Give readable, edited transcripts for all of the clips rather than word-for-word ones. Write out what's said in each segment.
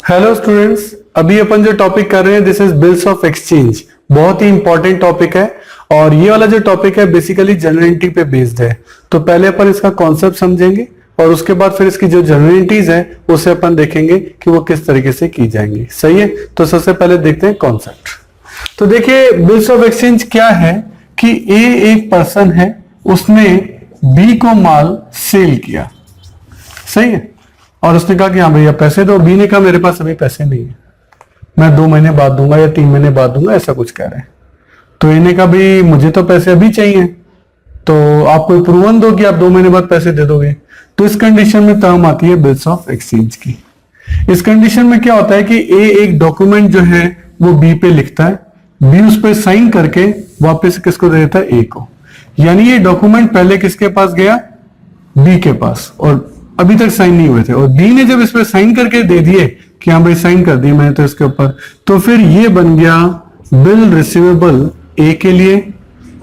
Hello students, अभी अपन जो topic कर रहे हैं this is bills of exchange. बहुत ही इंपॉर्टेंट टॉपिक है और ये वाला जो टॉपिक है बेसिकली जनरल एंट्री पे बेस्ड है। तो पहले अपन इसका कॉन्सेप्ट समझेंगे और उसके बाद फिर इसकी जो जनरल एंट्रीज है उसे अपन देखेंगे कि वो किस तरीके से की जाएंगी। सही है, तो सबसे पहले देखते हैं कॉन्सेप्ट। तो देखिए बिल्स ऑफ एक्सचेंज क्या है कि ए एक पर्सन है, उसने बी को माल सेल किया। सही है, और उसने कहा कि हाँ भैया पैसे दो। बी ने कहा मेरे पास अभी पैसे नहीं है, मैं 2 महीने बाद दूंगा या 3 महीने बाद दूंगा, ऐसा कुछ कह रहे हैं। तो इन्हें कहा भाई मुझे तो पैसे अभी चाहिए, तो आप कोई प्रूवन दो कि आप 2 महीने बाद पैसे दे दोगे। तो इस कंडीशन में टर्म आती है बिल्स ऑफ एक्सचेंज की। इस कंडीशन में क्या होता है कि ए एक डॉक्यूमेंट जो है वो बी पे लिखता है, बी उस पर साइन करके वापस किसको दे देता है, ए को। यानी ये डॉक्यूमेंट पहले किसके पास गया, बी के पास, और अभी तक साइन नहीं हुए थे। और बी ने जब इस पर साइन करके दे दिए कि हाँ भाई साइन कर दिए मैंने तो इसके ऊपर, तो फिर ये बन गया बिल रिसीवेबल ए के लिए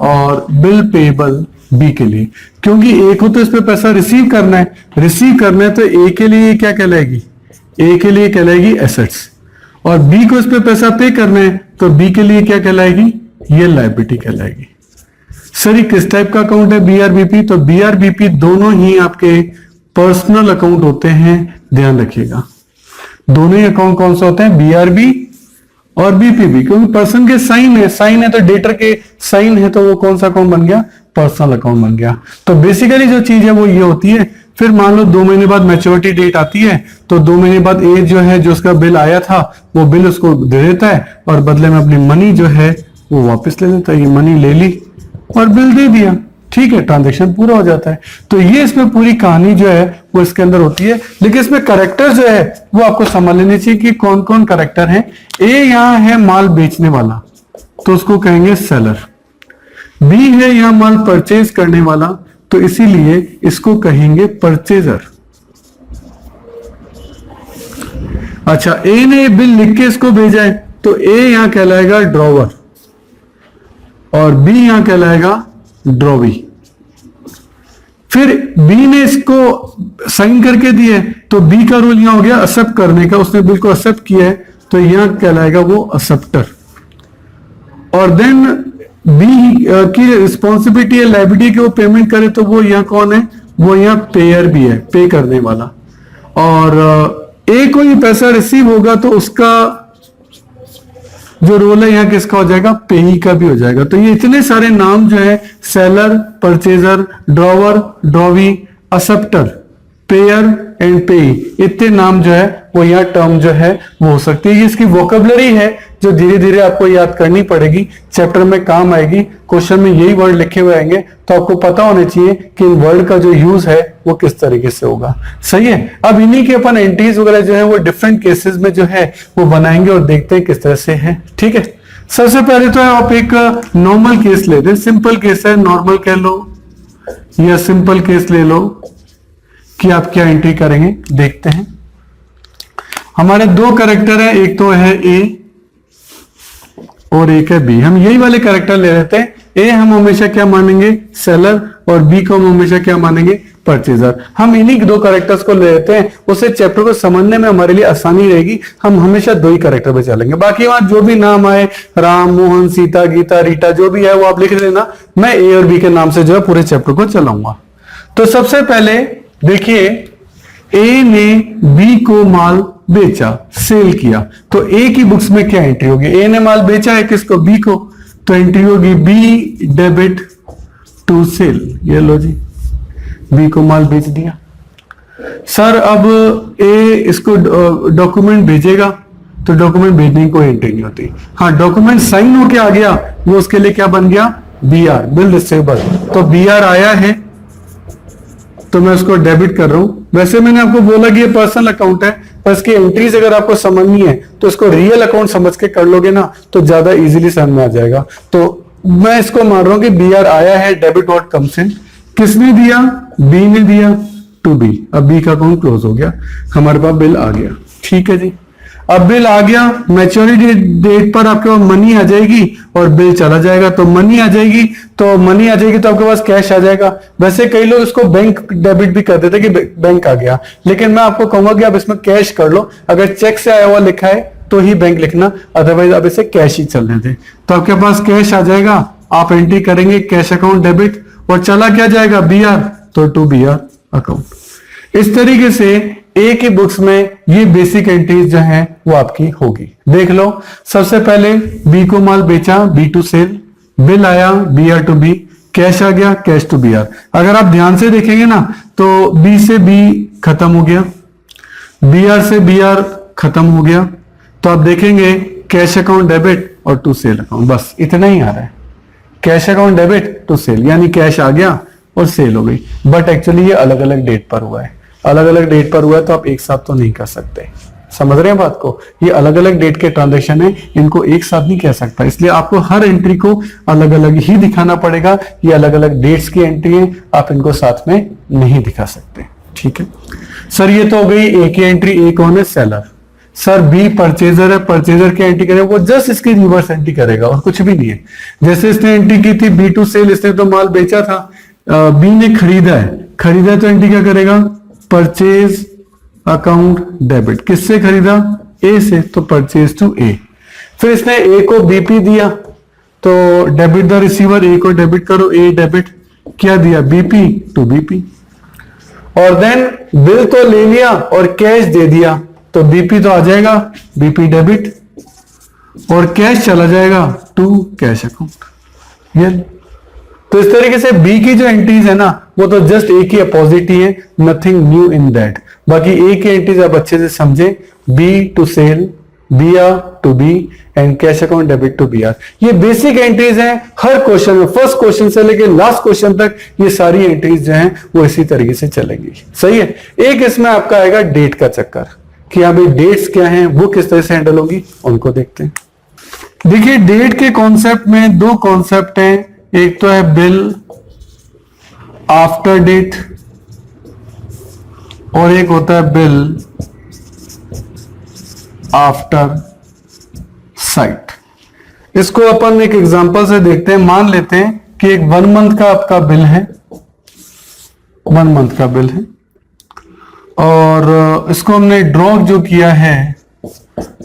और बिल पेएबल बी के लिए। क्योंकि ए को तो इस पे पैसा रिसीव करना है, तो ए के लिए क्या कहलाएगी, ए के लिए कहलाएगी एसेट्स, और बी को इस पे पैसा पे करना है तो बी के लिए क्या कहलाएगी, ये लायबिलिटी कहलाएगी। सर ये किस टाइप का अकाउंट है बीआरबीपी, तो बीआरबीपी दोनों ही आपके पर्सनल अकाउंट होते हैं, ध्यान रखिएगा। दोनों ही अकाउंट कौन सा होते हैं, बीआरबी और बीपीबी, क्योंकि पर्सन के साइन है तो डेटर के साइन है, तो वो कौन सा अकाउंट बन गया, पर्सनल अकाउंट बन गया। तो बेसिकली जो चीज है वो ये होती है। फिर मान लो 2 महीने बाद मैच्योरिटी डेट आती है, तो 2 महीने बाद ए जो है जो उसका बिल आया था वो बिल उसको दे देता है और बदले में अपनी मनी जो है वो वापस ले लेता है। ये मनी ले ली और बिल दे दिया, ठीक है, ट्रांजैक्शन पूरा हो जाता है। तो ये इसमें पूरी कहानी जो है वो इसके अंदर होती है। लेकिन इसमें करेक्टर जो है वो आपको समझ लेनी चाहिए कि कौन कौन करेक्टर हैं। ए यहां है माल बेचने वाला, तो उसको कहेंगे सेलर। बी है यहां माल परचेज करने वाला, तो इसीलिए इसको कहेंगे परचेजर। अच्छा, ए ने बिल लिख के इसको भेजा है, तो ए यहां कहलाएगा ड्रॉवर और बी यहां कहलाएगा ड्रॉवी। फिर बी ने इसको साइन करके दिया है, तो बी का रोल यहां हो गया एक्सेप्ट करने का, उसने बिल को एक्सेप्ट किया है, तो यहां कहलाएगा वो एक्सेप्टर। और देन बी की रिस्पॉन्सिबिलिटी है लायबिलिटी की वो पेमेंट करे, तो वो यहां कौन है, वो यहां पेयर भी है, पे करने वाला। और ए को ही पैसा रिसीव होगा तो उसका जो रोल है यहाँ किसका हो जाएगा, पेई का भी हो जाएगा। तो ये इतने सारे नाम जो है, seller, purchaser, drawer, drawee, acceptor, pair and पेई, इतने नाम जो है वो यहाँ टर्म जो है वो हो सकती है। ये इसकी वोकेबलरी है जो धीरे धीरे आपको याद करनी पड़ेगी, चैप्टर में काम आएगी। क्वेश्चन में यही वर्ड लिखे हुए आएंगे, तो आपको पता होना चाहिए कि इन वर्ड का जो यूज है वो किस तरीके से होगा। सही है, अब इन्हीं के अपन एंट्रीज वगैरह जो है वो डिफरेंट केसेस में जो है वो बनाएंगे और देखते हैं किस तरह से है। ठीक है, सबसे पहले तो आप एक नॉर्मल केस लेते हैं, सिंपल केस है, नॉर्मल कह लो या सिंपल केस ले लो कि आप क्या एंट्री करेंगे। देखते हैं, हमारे 2 कैरेक्टर है, एक तो है ए और एक है बी। हम यही वाले कैरेक्टर ले लेते हैं। ए हम हमेशा क्या मानेंगे, सेलर, और बी को हम हमेशा क्या मानेंगे, परचेजर। हम इन्हीं 2 कैरेक्टर्स को ले लेते हैं, उससे चैप्टर को समझने में हमारे लिए आसानी रहेगी। हम हमेशा 2 ही कैरेक्टर पे चलेंगे, बाकी वहां जो भी नाम आए, राम, मोहन, सीता, गीता, रीटा, जो भी है वो आप लिख लेना। मैं ए और बी के नाम से जो है पूरे चैप्टर को चलाऊंगा। तो सबसे पहले देखिए, ए ने बी को माल बेचा, सेल किया, तो ए की बुक्स में क्या एंट्री होगी, ए ने माल बेचा है किसको, बी को, तो एंट्री होगी बी डेबिट टू सेल। ये लो जी, बी को माल बेच दिया। सर अब ए इसको डॉक्यूमेंट भेजेगा, तो डॉक्यूमेंट भेजने की कोई एंट्री नहीं होती। हाँ, डॉक्यूमेंट साइन होके आ गया, वो उसके लिए क्या बन गया, बीआर, बिल रिसीवेबल। तो बीआर आया है तो मैं उसको डेबिट कर रहा हूं। वैसे मैंने आपको बोला कि ये पर्सनल अकाउंट है, पर इसकी एंट्रीज अगर आपको समझनी है तो इसको रियल अकाउंट समझ के कर लोगे ना तो ज्यादा इजीली समझ में आ जाएगा। तो मैं इसको मान रहा हूं कि बीआर आया है, डेबिट व्हाट कम्स इन। किसने दिया, बी ने दिया टू बी। अब बी का अकाउंट क्लोज हो गया, हमारे पास बिल आ गया। ठीक है जी, अब बिल आ गया, मैच्योरिटी डेट पर आपके पास मनी आ जाएगी और बिल चला जाएगा। तो मनी आ जाएगी तो आपके पास कैश आ जाएगा। वैसे कई लोग इसको बैंक डेबिट भी कर देते कि बैंक आ गया, लेकिन मैं आपको कहूंगा कि आप इसमें कैश कर लो। अगर चेक से आया हुआ लिखा है तो ही बैंक लिखना, अदरवाइज आप इसे कैश ही चलने दें। तो आपके पास कैश आ जाएगा, आप एंट्री करेंगे कैश अकाउंट डेबिट, और चला क्या जाएगा BR, तो टू BR अकाउंट। इस तरीके से एक ही बुक्स में ये बेसिक एंट्रीज जो है वो आपकी होगी। देख लो, सबसे पहले बी को माल बेचा, B टू सेल, बिल आया BR टू B, कैश आ गया कैश टू BR। अगर आप ध्यान से देखेंगे ना तो B से B खत्म हो गया, BR से BR खत्म हो गया, तो आप देखेंगे कैश अकाउंट डेबिट और टू सेल अकाउंट, बस इतना ही आ रहा है। Cash account debit to sale, यानी कैश आ गया और सेल हो गई। बट एक्चुअली ये अलग अलग डेट पर हुआ है, अलग अलग डेट पर हुआ है, तो आप एक साथ तो नहीं कर सकते। समझ रहे हैं बात को? ये अलग अलग डेट के ट्रांजैक्शन है, इनको एक साथ नहीं कह सकता, इसलिए आपको हर एंट्री को अलग अलग ही दिखाना पड़ेगा। ये अलग अलग डेट्स की एंट्री है, आप इनको साथ में नहीं दिखा सकते। ठीक है सर, ये तो हो गई ए की एंट्री। ए कौन है? सेलर। सर बी परचेजर है, परचेजर की एंट्री करेगा, वो जस्ट इसकी रिवर्स एंट्री करेगा और कुछ भी नहीं है। जैसे इसने एंट्री की थी बी टू सेल, इसने तो माल बेचा था, बी ने खरीदा है, तो एंट्री क्या करेगा? Purchase account debit. किससे खरीदा? ए से, तो परचेज टू ए। फिर इसने ए को बीपी दिया, तो डेबिट द रिसीवर, ए को डेबिट करो, ए डेबिट, क्या दिया? BP to BP. और देन बिल तो ले लिया और कैश दे दिया, तो बीपी तो आ जाएगा बीपी डेबिट, और कैश चला जाएगा टू कैश अकाउंट। ये तो इस तरीके से बी की जो एंट्रीज है ना वो तो जस्ट ए की अपोजिट ही है, नथिंग न्यू इन दैट। बाकी ए की एंट्रीज आप अच्छे से समझे, B to sale, BR to B and cash account debit to BR। ये बेसिक एंट्रीज हैं हर क्वेश्चन में, फर्स्ट क्वेश्चन से लेकर लास्ट क्वेश्चन तक ये सारी एंट्रीज जो हैं वो इसी तरीके से चलेंगी। सही है। एक इसमें आपका आएगा डेट का चक्कर कि यहाँ पे डेट्स क्या हैं, वो किस तरह से हैंडल होगी, उनको देखते हैं। देखिए डेट के कॉन्सेप्ट में दो कॉन्सेप्ट हैं, एक तो है बिल आफ्टर डेट और एक होता है बिल आफ्टर साइट। इसको अपन एक एग्जांपल से देखते हैं। मान लेते हैं कि एक 1 मंथ का आपका बिल है, 1 मंथ का बिल है, और इसको हमने ड्रॉ जो किया है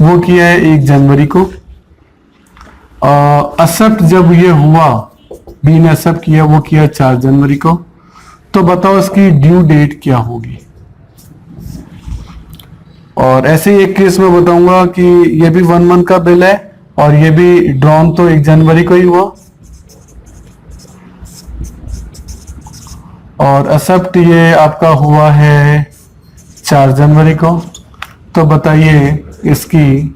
वो किया है 1 जनवरी को। एक्सेप्ट जब ये हुआ, बी ने एक्सेप्ट किया, वो किया 4 जनवरी को। तो बताओ इसकी ड्यू डेट क्या होगी। और ऐसे ही एक केस में बताऊंगा कि ये भी 1 मंथ का बिल है और ये भी ड्रॉन तो 1 जनवरी को ही हुआ, और एक्सेप्ट ये आपका हुआ है 4 जनवरी को। तो बताइए इसकी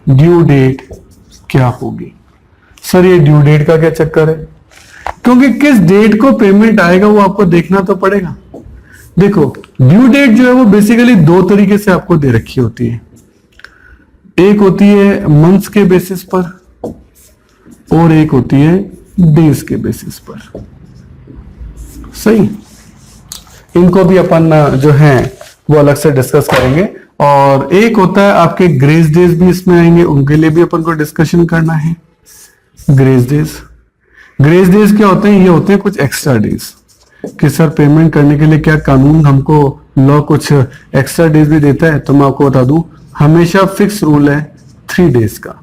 ड्यू डेट क्या होगी। सर ये ड्यू डेट का क्या चक्कर है, क्योंकि किस डेट को पेमेंट आएगा वो आपको देखना तो पड़ेगा। देखो ड्यू डेट जो है वो बेसिकली 2 तरीके से आपको दे रखी होती है, एक होती है मंथ्स के बेसिस पर और एक होती है डेज के बेसिस पर। सही, इनको भी अपन जो है वो अलग से डिस्कस करेंगे। और एक होता है आपके ग्रेस डेज भी इसमें आएंगे, उनके लिए भी अपन को डिस्कशन करना है। ग्रेस डेज, ग्रेस डेज क्या होते हैं? ये होते हैं कुछ एक्स्ट्रा डेज कि सर पेमेंट करने के लिए क्या कानून हमको लॉ कुछ एक्स्ट्रा डेज भी देता है। तो मैं आपको बता दूं, हमेशा फिक्स रूल है 3 डेज का।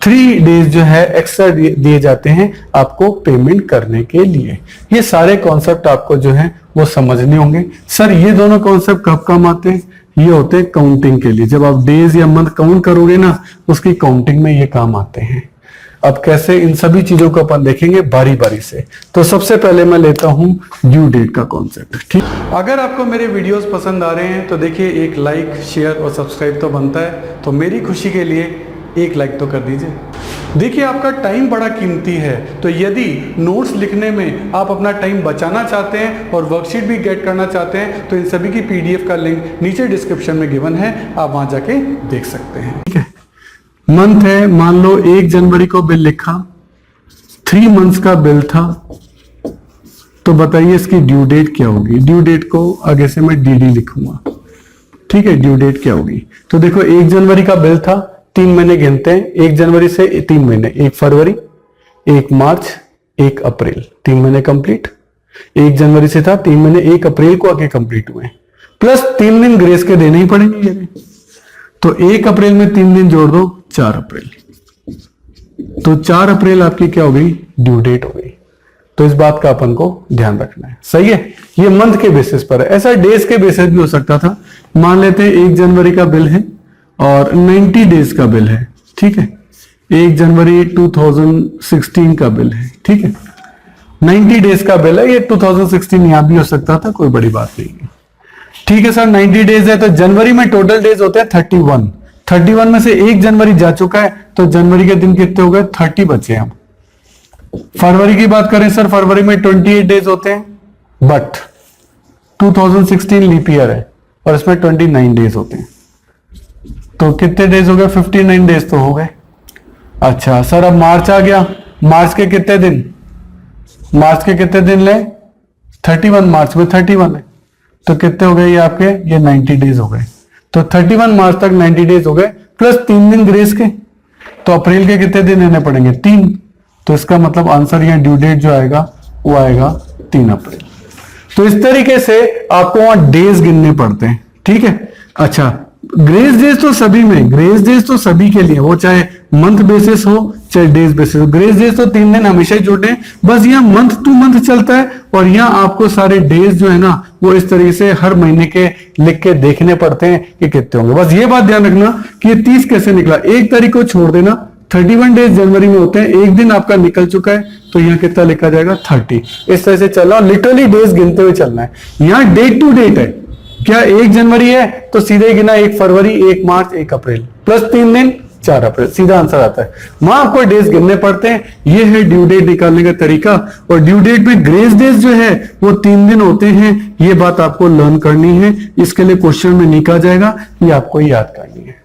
3 डेज जो है एक्स्ट्रा दिए जाते हैं आपको पेमेंट करने के लिए। ये सारे कॉन्सेप्ट आपको जो है वो समझने होंगे। सर ये दोनों कॉन्सेप्ट कब काम आते हैं? ये होते हैं काउंटिंग के लिए, जब आप डेज या मंथ काउंट करोगे ना उसकी काउंटिंग में ये काम आते हैं। अब कैसे, इन सभी चीजों को अपन देखेंगे बारी बारी से। तो सबसे पहले मैं लेता हूं ड्यू डेट का कॉन्सेप्ट। ठीक, अगर आपको मेरे वीडियोस पसंद आ रहे हैं तो देखिए एक लाइक, शेयर और सब्सक्राइब तो बनता है, तो मेरी खुशी के लिए एक लाइक तो कर दीजिए। देखिए आपका टाइम बड़ा कीमती है, तो यदि नोट्स लिखने में आप अपना टाइम बचाना चाहते हैं और वर्कशीट भी गेट करना चाहते हैं तो इन सभी की PDF का लिंक नीचे डिस्क्रिप्शन में गिवन है, आप वहां जाके देख सकते हैं। ठीक है, मंथ है, मान लो 1 जनवरी को बिल लिखा, 3 मंथ्स का बिल था, तो बताइए इसकी ड्यू डेट क्या होगी। ड्यू डेट को आगे से मैं DD लिखूंगा। ठीक है, ड्यू डेट क्या होगी? तो देखो 1 जनवरी का बिल था, 3 महीने गिनते हैं, 1 जनवरी से 3 महीने, 1 फरवरी, 1 मार्च, 1 अप्रैल, 3 महीने कंप्लीट। 1 जनवरी से था, 3 महीने 1 अप्रैल को आके कंप्लीट हुए, प्लस 3 दिन ग्रेस के देने ही पड़ेंगे ये। तो 1 अप्रैल में 3 दिन जोड़ दो, 4 अप्रैल। तो 4 अप्रैल आपकी क्या हो गई? ड्यू डेट हो गई। तो इस बात का अपन को ध्यान रखना है, सही है। ये मंथ के बेसिस पर है, ऐसा डेज के बेसिस भी हो सकता था। मान लेते हैं 1 जनवरी का बिल है और 90 डेज का बिल है, ठीक है। 1 जनवरी 2016 का बिल है, ठीक है, 90 डेज का बिल है। ये 2016 यहां भी हो सकता था, कोई बड़ी बात नहीं है, ठीक है सर। 90 डेज है तो जनवरी में टोटल डेज होते हैं 31। 31 में से 1 जनवरी जा चुका है, तो जनवरी के दिन कितने हो गए? 30 बचे हम। फरवरी की बात करें सर, फरवरी में 28 डेज होते हैं, बट 2016 लीप ईयर है और इसमें 29 डेज होते हैं, तो कितने डेज हो गए? 59 डेज तो हो गए। अच्छा सर, अब मार्च आ गया, मार्च के कितने दिन? मार्च के कितने दिन ले? 31, मार्च में 31 है, तो कितने हो गए ये आपके? ये 90 डेज हो गए। तो 31 मार्च तक 90 डेज हो गए, प्लस 3 दिन ग्रेस के, तो अप्रैल के कितने दिन लेने पड़ेंगे? 3। तो इसका मतलब आंसर या ड्यू डेट जो आएगा वो आएगा 3 अप्रैल। तो इस तरीके से आपको वहां डेज गिनने पड़ते हैं, ठीक है। अच्छा, ग्रेस डेज तो सभी में, ग्रेस डेज तो सभी के लिए, वो चाहे मंथ बेसिस हो चाहे डेज बेसिस हो, ग्रेस डेज तो 3 दिन हमेशा ही जुड़े हैं। बस यहाँ मंथ टू मंथ चलता है और यहाँ आपको सारे डेज जो है ना वो इस तरीके से हर महीने के लिख के देखने पड़ते हैं कि कितने होंगे। बस ये बात ध्यान रखना कि ये 30 कैसे निकला, 1 तारीख को छोड़ देना। 31 डेज जनवरी में होते हैं, एक दिन आपका निकल चुका है, तो यहाँ कितना लिखा जाएगा? 30। इस तरह से चलना, लिटरली डेज गिनते हुए चलना है। यहाँ डेट टू डेट है, क्या 1 जनवरी है तो सीधे गिना 1 फरवरी, 1 मार्च, 1 अप्रैल, प्लस 3 दिन, 4 अप्रैल, सीधा आंसर आता है। वहां आपको डेज गिनने पड़ते हैं। ये है ड्यू डेट निकालने का तरीका। और ड्यू डेट में ग्रेस डेज जो है वो 3 दिन होते हैं, ये बात आपको लर्न करनी है। इसके लिए क्वेश्चन में निकाला जाएगा, ये आपको याद करनी है।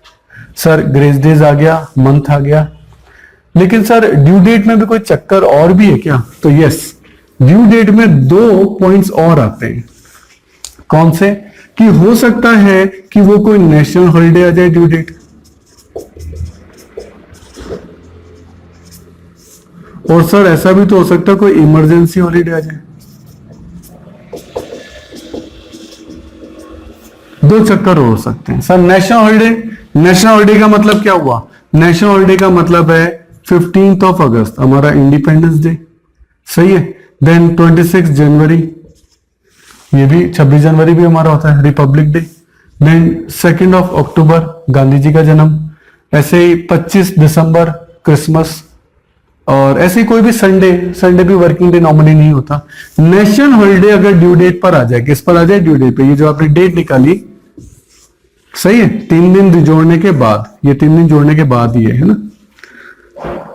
सर ग्रेस डेज आ गया, मंथ आ गया, लेकिन सर ड्यू डेट में भी कोई चक्कर और भी है क्या? तो यस, ड्यू डेट में 2 पॉइंट्स और आते हैं। कौन से? कि हो सकता है कि वो कोई नेशनल हॉलिडे आ जाए ड्यू डेट, और सर ऐसा भी तो हो सकता है कोई इमरजेंसी हॉलिडे आ जाए। 2 चक्कर हो सकते हैं sir. National holiday, national holiday का मतलब क्या हुआ? नेशनल हॉलिडे का मतलब है 15 अगस्त हमारा इंडिपेंडेंस डे, सही है। देन 26 जनवरी, ये भी 26 जनवरी भी हमारा होता है, रिपब्लिक डे। देन 2 अक्टूबर गांधी जी का जन्म, ऐसे ही 25 दिसंबर क्रिसमस, और ऐसे ही कोई भी संडे, संडे भी वर्किंग डे नॉर्मली नहीं होता। नेशनल हॉलिडे अगर ड्यू डेट पर आ जाए, किस पर आ जाए? ड्यू डेट पे। ये जो आपने डेट निकाली, सही है, 3 दिन जोड़ने के बाद, ये 3 दिन जोड़ने के बाद ही है ना,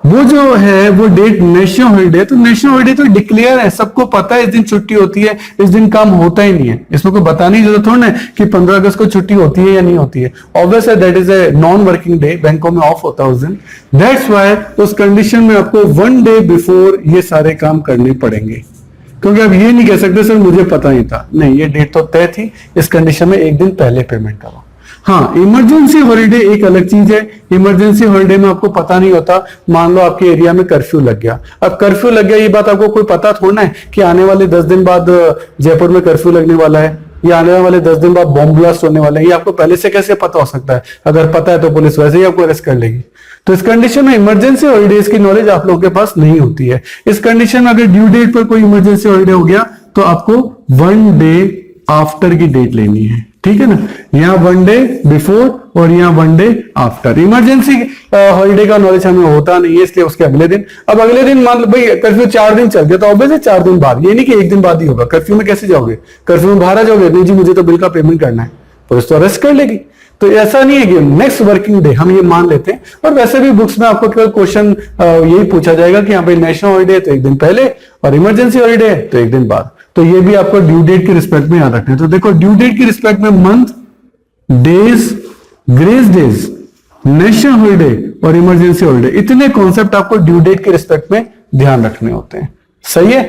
वो जो है वो डेट नेशनल हॉलिडे। तो नेशनल हॉलिडे तो डिक्लेयर है, सबको पता है इस दिन छुट्टी होती है, इस दिन काम होता ही नहीं है। इसमें कोई बताने की जरूरत थोड़ा है कि 15 अगस्त को छुट्टी होती है या नहीं होती है। ऑब्वियस है, that is a non working day, बैंकों में ऑफ होता है उस दिन। दैट्स व्हाई उस कंडीशन में आपको 1 डे बिफोर ये सारे काम करने पड़ेंगे, क्योंकि आप ये नहीं कह सकते सर मुझे पता नहीं था। नहीं, ये डेट तो तय थी, इस कंडीशन में 1 दिन पहले पेमेंट करो। हाँ, इमरजेंसी हॉलिडे एक अलग चीज है। इमरजेंसी हॉलिडे में आपको पता नहीं होता, मान लो आपके एरिया में कर्फ्यू लग गया। अब कर्फ्यू लग गया, ये बात आपको कोई पता थोड़ा है कि आने वाले 10 दिन बाद जयपुर में कर्फ्यू लगने वाला है, या आने वाले 10 दिन बाद बॉम्ब ब्लास्ट होने वाला है। ये आपको पहले से कैसे पता हो सकता है? अगर पता है तो पुलिस वैसे ही आपको अरेस्ट कर लेगी। तो इस कंडीशन में इमरजेंसी हॉलिडेज की नॉलेज आप लोगों के पास नहीं होती है। इस कंडीशन में अगर ड्यू डेट पर कोई इमरजेंसी हॉलिडे हो गया तो आपको 1 डे आफ्टर की डेट लेनी है, ठीक है ना। यहाँ 1 डे बिफोर और यहाँ 1 डे आफ्टर। इमरजेंसी हॉलिडे का नॉलेज हमें होता नहीं है, इसलिए उसके अगले दिन। अब अगले दिन मान लो भाई कर्फ्यू 4 दिन चल गया, तो ऑब्वियसली 4 दिन बाद, ये नहीं कि 1 दिन बाद ही होगा। कर्फ्यू में कैसे जाओगे? कर्फ्यू में बाहर आ जाओगे? नहीं जी, मुझे तो बिल का पेमेंट करना है, पुलिस तो अरेस्ट कर लेगी। तो ऐसा नहीं है कि नेक्स्ट वर्किंग डे, हम ये मान लेते हैं। और वैसे भी बुक्स में आपको केवल क्वेश्चन यही पूछा जाएगा कि यहाँ पे नेशनल हॉलिडे है तो 1 दिन पहले, और इमरजेंसी हॉलिडे है तो 1 दिन बाद। तो ये भी आपको ड्यू डेट के रिस्पेक्ट में याद रखना है। तो देखो, ड्यू डेट के रिस्पेक्ट में month, days, grace days, national holiday और इमरजेंसी हॉलिडे, इतने कॉन्सेप्ट आपको ड्यू डेट के रिस्पेक्ट में ध्यान रखने होते हैं, सही है।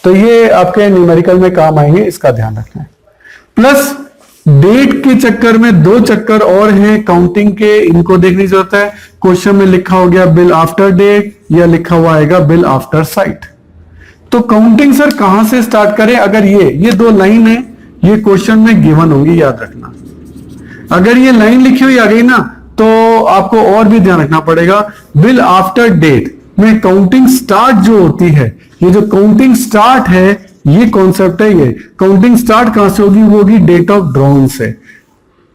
तो ये आपके न्यूमेरिकल में काम आएंगे, इसका ध्यान रखना है। प्लस डेट के चक्कर में दो चक्कर और हैं काउंटिंग के, इनको देखने की जरूरत है। क्वेश्चन में लिखा हो गया बिल आफ्टर डेट या लिखा हुआ आएगा बिल आफ्टर साइट। तो काउंटिंग सर कहां से स्टार्ट करें? अगर ये दो लाइन है, ये क्वेश्चन में गिवन होगी, याद रखना। अगर ये लाइन लिखी हुई आ गई ना तो आपको और भी ध्यान रखना पड़ेगा। बिल आफ्टर डेट में काउंटिंग स्टार्ट जो होती है, ये जो काउंटिंग स्टार्ट है, ये कॉन्सेप्ट है। ये काउंटिंग स्टार्ट कहां से होगी? वो होगी डेट ऑफ ड्रॉन से।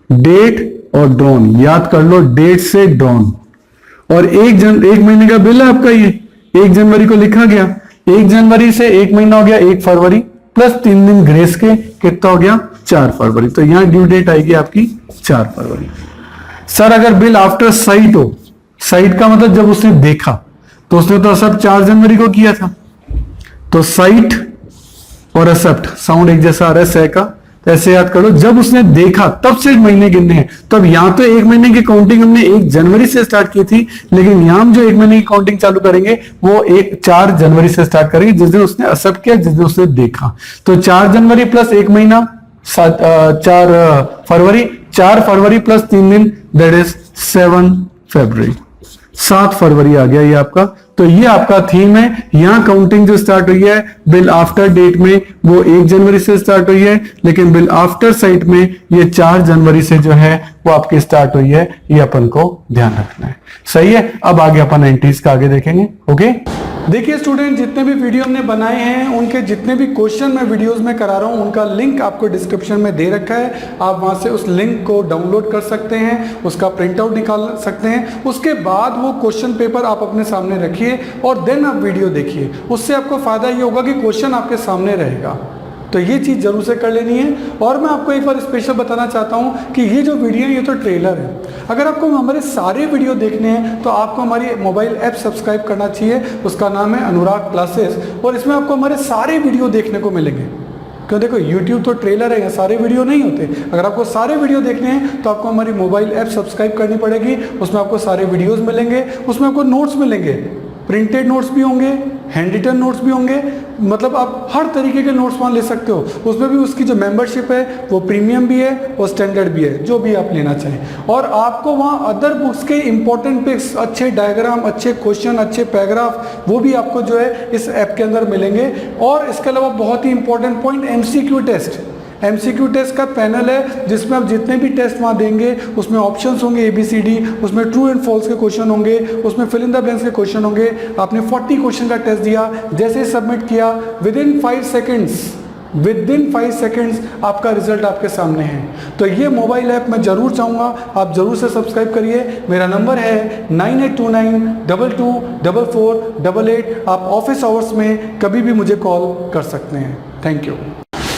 डेट और ड्रॉन याद कर लो, डेट से ड्रॉन। और एक महीने का बिल है आपका, ये 1 जनवरी को लिखा गया। 1 जनवरी से 1 महीना हो गया 1 फरवरी प्लस 3 दिन ग्रेस के, कितना हो गया? 4 फरवरी। तो यहां ड्यू डेट आएगी आपकी 4 फरवरी। सर अगर बिल आफ्टर साइट हो, साइट का मतलब जब उसने देखा, तो उसने तो सब 4 जनवरी को किया था। तो साइट और एक्सेप्ट साउंड एक जैसा आ रहा है सह का, तो ऐसे याद कर लो, जब उसने देखा तब से महीने गिनने हैं। तो अब यहां तो 1 महीने की काउंटिंग हमने 1 जनवरी से स्टार्ट की थी, लेकिन यहां हम जो 1 महीने की काउंटिंग चालू करेंगे वो 4 जनवरी से स्टार्ट करेंगे, जिस दिन उसने एक्सेप्ट किया, जिस दिन उसने देखा। तो 4 जनवरी प्लस 1 महीना 4 फरवरी, 4 फरवरी प्लस 3 दिन, दैट इज 7 फरवरी। 7 फरवरी आ गया ये आपका। तो ये आपका थीम है। यहां काउंटिंग जो स्टार्ट हुई है बिल आफ्टर डेट में, वो 1 जनवरी से स्टार्ट हुई है, लेकिन बिल आफ्टर साइट में ये 4 जनवरी से जो है वो आपकी स्टार्ट हुई है। ये अपन को ध्यान रखना है। सही है। अब आगे अपन एंट्रीज का आगे देखेंगे। ओके, देखिए स्टूडेंट, जितने भी वीडियो हमने बनाए हैं उनके जितने भी क्वेश्चन मैं वीडियोस में करा रहा हूं, उनका लिंक आपको डिस्क्रिप्शन में दे रखा है। आप वहां से उस लिंक को डाउनलोड कर सकते हैं, उसका प्रिंट आउट निकाल सकते हैं। उसके बाद वो क्वेश्चन पेपर आप अपने सामने रखिए और देन आप वीडियो देखिए। उससे आपको फायदा ये होगा कि क्वेश्चन आपके सामने रहेगा। तो ये चीज़ जरूर से कर लेनी है। और मैं आपको एक बार स्पेशल बताना चाहता हूँ कि ये जो वीडियो है ये तो ट्रेलर है। अगर आपको हमारे सारे वीडियो देखने हैं तो आपको हमारी मोबाइल ऐप सब्सक्राइब करना चाहिए। उसका नाम है अनुराग क्लासेस, और इसमें आपको हमारे सारे वीडियो देखने को मिलेंगे। क्यों, देखो यूट्यूब तो ट्रेलर है, यहाँ सारे वीडियो नहीं होते। अगर आपको सारे वीडियो देखने हैं तो आपको हमारी मोबाइल ऐप सब्सक्राइब करनी पड़ेगी। उसमें आपको सारे वीडियोज़ मिलेंगे, उसमें आपको नोट्स मिलेंगे, प्रिंटेड नोट्स भी होंगे, हैंड रिटन नोट्स भी होंगे। मतलब आप हर तरीके के नोट्स वहाँ ले सकते हो। उसमें भी उसकी जो मेंबरशिप है वो प्रीमियम भी है और स्टैंडर्ड भी है, जो भी आप लेना चाहें। और आपको वहाँ अदर बुक्स के इंपॉर्टेंट पिक्स, अच्छे डायग्राम, अच्छे क्वेश्चन, अच्छे पैराग्राफ, वो भी आपको जो है इस ऐप के अंदर मिलेंगे। और इसके अलावा बहुत ही important point, MCQ test. MCQ test का पैनल है जिसमें आप जितने भी टेस्ट वहाँ देंगे उसमें ऑप्शंस होंगे ABCD, उसमें ट्रू एंड फॉल्स के क्वेश्चन होंगे, उसमें फिल इन द ब्लैंक्स के क्वेश्चन होंगे। आपने 40 क्वेश्चन का टेस्ट दिया, जैसे ही सबमिट किया विदिन 5 सेकेंड्स आपका रिजल्ट आपके सामने है। तो ये मोबाइल ऐप मैं जरूर चाहूँगा आप जरूर से सब्सक्राइब करिए। मेरा नंबर है 9829224488। आप ऑफिस आवर्स में कभी भी मुझे कॉल कर सकते हैं। Thank you.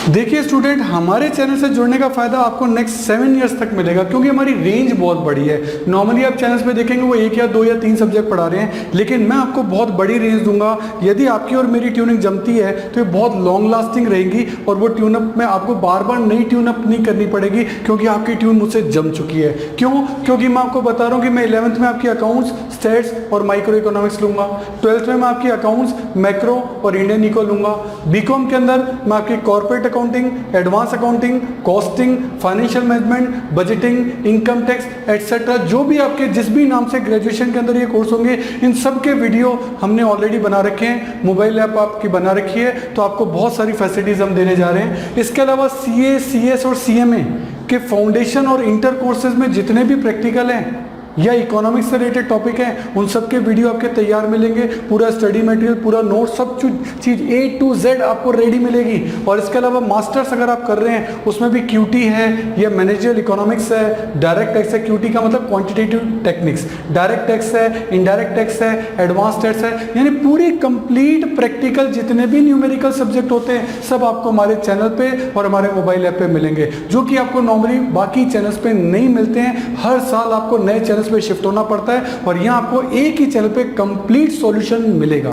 देखिए स्टूडेंट, हमारे चैनल से जुड़ने का फायदा आपको नेक्स्ट 7 इयर्स तक मिलेगा, क्योंकि हमारी रेंज बहुत बड़ी है। नॉर्मली आप चैनल्स पे देखेंगे वो 1 या 2 या 3 सब्जेक्ट पढ़ा रहे हैं, लेकिन मैं आपको बहुत बड़ी रेंज दूंगा। यदि आपकी और मेरी ट्यूनिंग जमती है तो ये बहुत लॉन्ग लास्टिंग रहेगी, और वो ट्यूनअप में आपको बार बार नई ट्यूनअप नहीं करनी पड़ेगी, क्योंकि आपकी ट्यून मुझसे जम चुकी है। क्यों? क्योंकि मैं आपको बता रहा हूँ कि मैं 11th में आपकी अकाउंट्स, स्टेट्स और माइक्रो इकोनॉमिक्स लूंगा। 12th में मैं आपकी अकाउंट्स, मैक्रो और इंडियन इको लूंगा। BCom के अंदर मैं आपकी corporate accounting, advance accounting, costing, financial management, budgeting, income tax etcetera, जो भी आपके जिस भी नाम से ग्रेजुएशन के अंदर ये कोर्स होंगे, इन सब के वीडियो हमने ऑलरेडी बना रखे हैं। मोबाइल ऐप आपकी बना रखी है, तो आपको बहुत सारी फैसिलिटीज हम देने जा रहे हैं। इसके अलावा CA, CS और CMA के फाउंडेशन और इंटर कोर्सेज में जितने भी प्रैक्टिकल हैं या इकोनॉमिक्स से रिलेटेड टॉपिक हैं, उन सब के वीडियो आपके तैयार मिलेंगे। पूरा स्टडी मटेरियल, पूरा नोट, सब चीज़ A to Z आपको रेडी मिलेगी। और इसके अलावा मास्टर्स अगर आप कर रहे हैं उसमें भी QT है या मैनेजरियल इकोनॉमिक्स है, डायरेक्ट टैक्स है। QT का मतलब क्वांटिटेटिव टेक्निक्स, डायरेक्ट टैक्स है, इनडायरेक्ट टैक्स है, एडवांस टैक्स है, यानी पूरी कंप्लीट प्रैक्टिकल जितने भी न्यूमेरिकल सब्जेक्ट होते हैं सब आपको हमारे चैनल पे और हमारे मोबाइल ऐप पे मिलेंगे, जो कि आपको नॉर्मली बाकी चैनल्स पे नहीं मिलते हैं। हर साल आपको नए चैनल पे शिफ्ट होना पड़ता है, और यहाँ आपको एक ही चैनल पे कंप्लीट सॉल्यूशन मिलेगा।